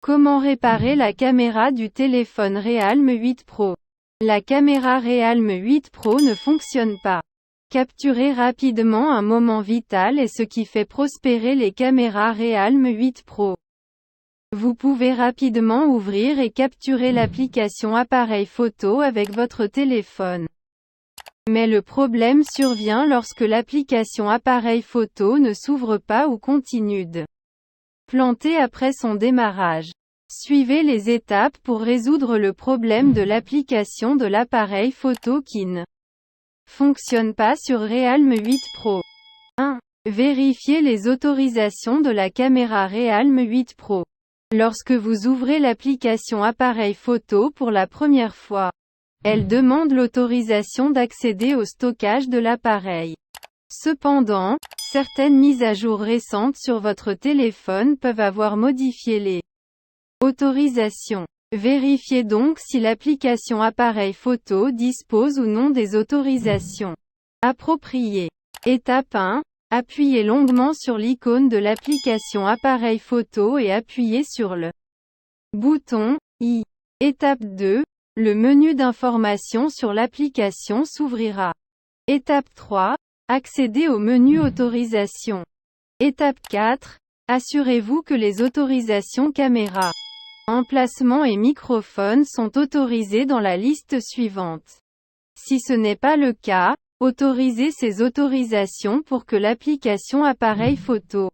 Comment réparer la caméra du téléphone Realme 8 Pro? La caméra Realme 8 Pro ne fonctionne pas. Capturer rapidement un moment vital est ce qui fait prospérer les caméras Realme 8 Pro. Vous pouvez rapidement ouvrir et capturer l'application appareil photo avec votre téléphone. Mais le problème survient lorsque l'application appareil photo ne s'ouvre pas ou continue de planter après son démarrage. Suivez les étapes pour résoudre le problème de l'application de l'appareil photo qui ne fonctionne pas sur Realme 8 Pro. 1. Vérifiez les autorisations de la caméra Realme 8 Pro. Lorsque vous ouvrez l'application appareil photo pour la première fois, elle demande l'autorisation d'accéder au stockage de l'appareil. Cependant, certaines mises à jour récentes sur votre téléphone peuvent avoir modifié les autorisations. Vérifiez donc si l'application appareil photo dispose ou non des autorisations appropriées. Étape 1. Appuyez longuement sur l'icône de l'application appareil photo et appuyez sur le bouton I. Étape 2. Le menu d'information sur l'application s'ouvrira. Étape 3. Accédez au menu autorisation. Étape 4. Assurez-vous que les autorisations caméra, emplacement et microphone sont autorisées dans la liste suivante. Si ce n'est pas le cas, autorisez ces autorisations pour que l'application appareil photo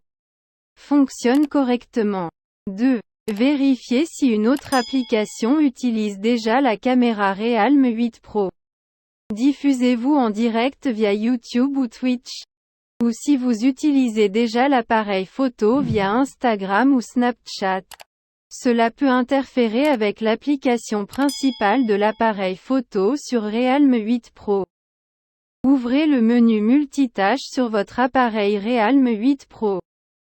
fonctionne correctement. 2. Vérifiez si une autre application utilise déjà la caméra Realme 8 Pro. Diffusez-vous en direct via YouTube ou Twitch? Ou si vous utilisez déjà l'appareil photo via Instagram ou Snapchat. Cela peut interférer avec l'application principale de l'appareil photo sur Realme 8 Pro. Ouvrez le menu multitâche sur votre appareil Realme 8 Pro.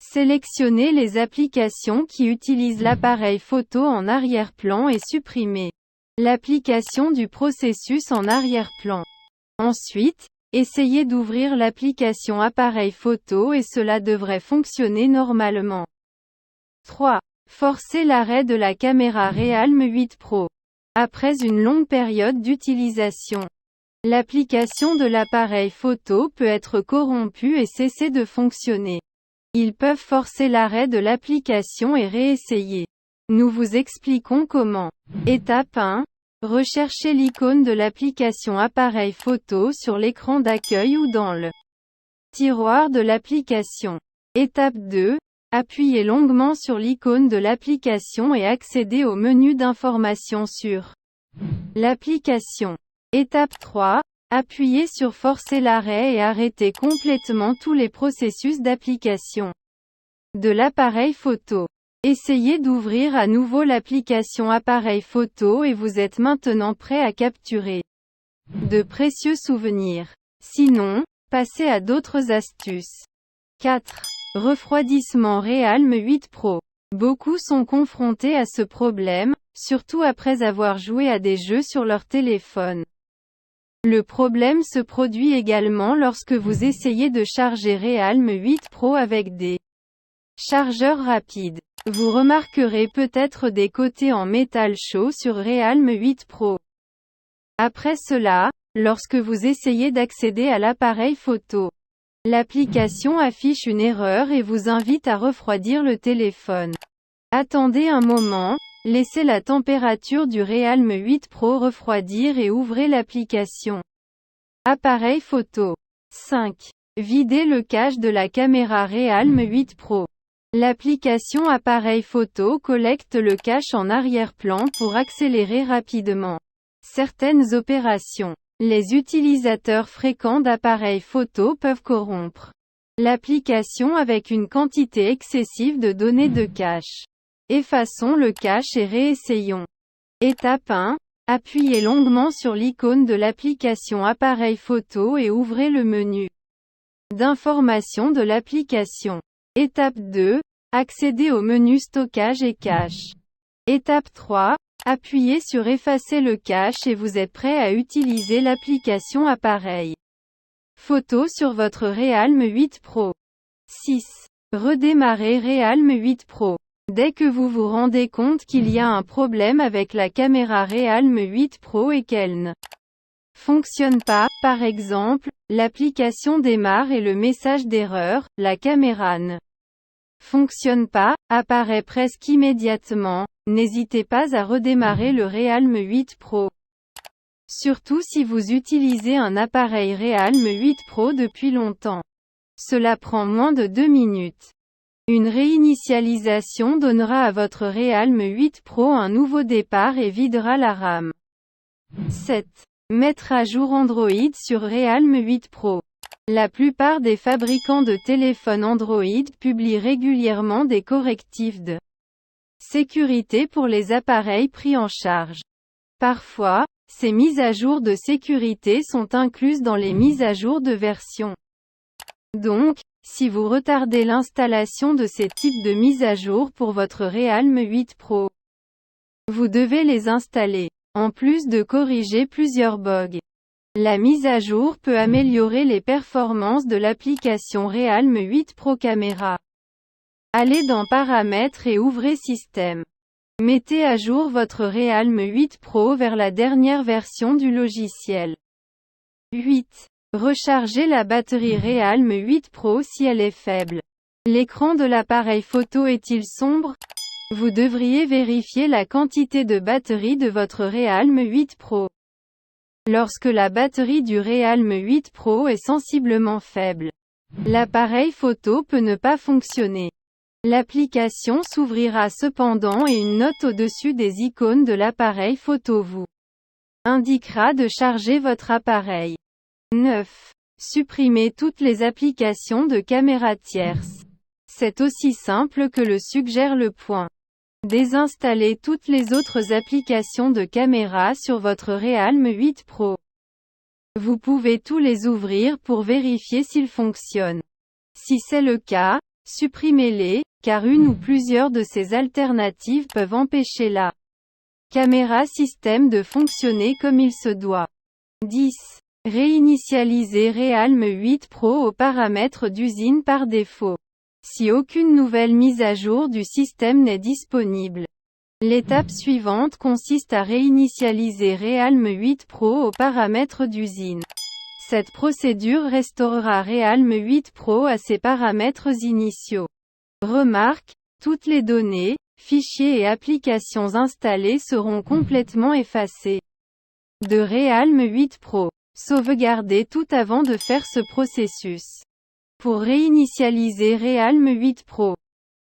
Sélectionnez les applications qui utilisent l'appareil photo en arrière-plan et supprimez l'application du processus en arrière-plan. Ensuite, essayez d'ouvrir l'application appareil photo et cela devrait fonctionner normalement. 3. Forcez l'arrêt de la caméra Realme 8 Pro. Après une longue période d'utilisation, l'application de l'appareil photo peut être corrompue et cesser de fonctionner. Ils peuvent forcer l'arrêt de l'application et réessayer. Nous vous expliquons comment. Étape 1. Recherchez l'icône de l'application appareil photo sur l'écran d'accueil ou dans le tiroir de l'application. Étape 2. Appuyez longuement sur l'icône de l'application et accédez au menu d'information sur l'application. Étape 3. Appuyez sur Forcer l'arrêt et arrêtez complètement tous les processus d'application de l'appareil photo. Essayez d'ouvrir à nouveau l'application appareil photo et vous êtes maintenant prêt à capturer de précieux souvenirs. Sinon, passez à d'autres astuces. 4. Refroidissement Realme 8 Pro. Beaucoup sont confrontés à ce problème, surtout après avoir joué à des jeux sur leur téléphone. Le problème se produit également lorsque vous essayez de charger Realme 8 Pro avec des chargeurs rapides. Vous remarquerez peut-être des côtés en métal chaud sur Realme 8 Pro. Après cela, lorsque vous essayez d'accéder à l'appareil photo, l'application affiche une erreur et vous invite à refroidir le téléphone. Attendez un moment, laissez la température du Realme 8 Pro refroidir et ouvrez l'application appareil photo. 5. Videz le cache de la caméra Realme 8 Pro. L'application appareil photo collecte le cache en arrière-plan pour accélérer rapidement certaines opérations. Les utilisateurs fréquents d'appareils photo peuvent corrompre l'application avec une quantité excessive de données de cache. Effaçons le cache et réessayons. Étape 1. Appuyez longuement sur l'icône de l'application appareil photo et ouvrez le menu d'information de l'application. Étape 2. Accédez au menu stockage et cache. Étape 3. Appuyez sur effacer le cache et vous êtes prêt à utiliser l'application appareil photo sur votre Realme 8 Pro. 6. Redémarrer Realme 8 Pro. Dès que vous vous rendez compte qu'il y a un problème avec la caméra Realme 8 Pro et qu'elle ne fonctionne pas, par exemple, l'application démarre et le message d'erreur, la caméra ne fonctionne pas, apparaît presque immédiatement, n'hésitez pas à redémarrer le Realme 8 Pro. Surtout si vous utilisez un appareil Realme 8 Pro depuis longtemps. Cela prend moins de 2 minutes. Une réinitialisation donnera à votre Realme 8 Pro un nouveau départ et videra la RAM. 7. Mettre à jour Android sur Realme 8 Pro. La plupart des fabricants de téléphones Android publient régulièrement des correctifs de sécurité pour les appareils pris en charge. Parfois, ces mises à jour de sécurité sont incluses dans les mises à jour de version. Donc, si vous retardez l'installation de ces types de mises à jour pour votre Realme 8 Pro, vous devez les installer, en plus de corriger plusieurs bugs. La mise à jour peut améliorer les performances de l'application Realme 8 Pro Caméra. Allez dans Paramètres et ouvrez Système. Mettez à jour votre Realme 8 Pro vers la dernière version du logiciel. 8. Rechargez la batterie Realme 8 Pro si elle est faible. L'écran de l'appareil photo est-il sombre? Vous devriez vérifier la quantité de batterie de votre Realme 8 Pro. Lorsque la batterie du Realme 8 Pro est sensiblement faible, l'appareil photo peut ne pas fonctionner. L'application s'ouvrira cependant et une note au-dessus des icônes de l'appareil photo vous indiquera de charger votre appareil. 9. Supprimez toutes les applications de caméra tierce. C'est aussi simple que le suggère le point. Désinstallez toutes les autres applications de caméra sur votre Realme 8 Pro. Vous pouvez tous les ouvrir pour vérifier s'ils fonctionnent. Si c'est le cas, supprimez-les, car une ou plusieurs de ces alternatives peuvent empêcher la caméra système de fonctionner comme il se doit. 10. Réinitialiser Realme 8 Pro aux paramètres d'usine par défaut. Si aucune nouvelle mise à jour du système n'est disponible, l'étape suivante consiste à réinitialiser Realme 8 Pro aux paramètres d'usine. Cette procédure restaurera Realme 8 Pro à ses paramètres initiaux. Remarque, toutes les données, fichiers et applications installées seront complètement effacées de Realme 8 Pro. Sauvegardez tout avant de faire ce processus. Pour réinitialiser Realme 8 Pro,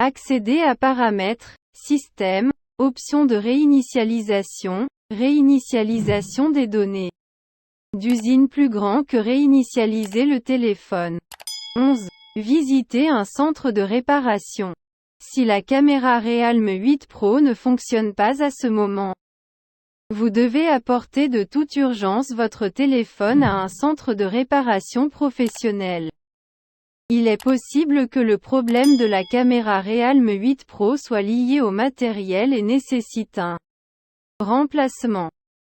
accédez à Paramètres, Système, Options de réinitialisation, réinitialisation des données d'usine plus grand que réinitialiser le téléphone. 11. Visitez un centre de réparation. Si la caméra Realme 8 Pro ne fonctionne pas à ce moment, vous devez apporter de toute urgence votre téléphone à un centre de réparation professionnel. Il est possible que le problème de la caméra Realme 8 Pro soit lié au matériel et nécessite un remplacement.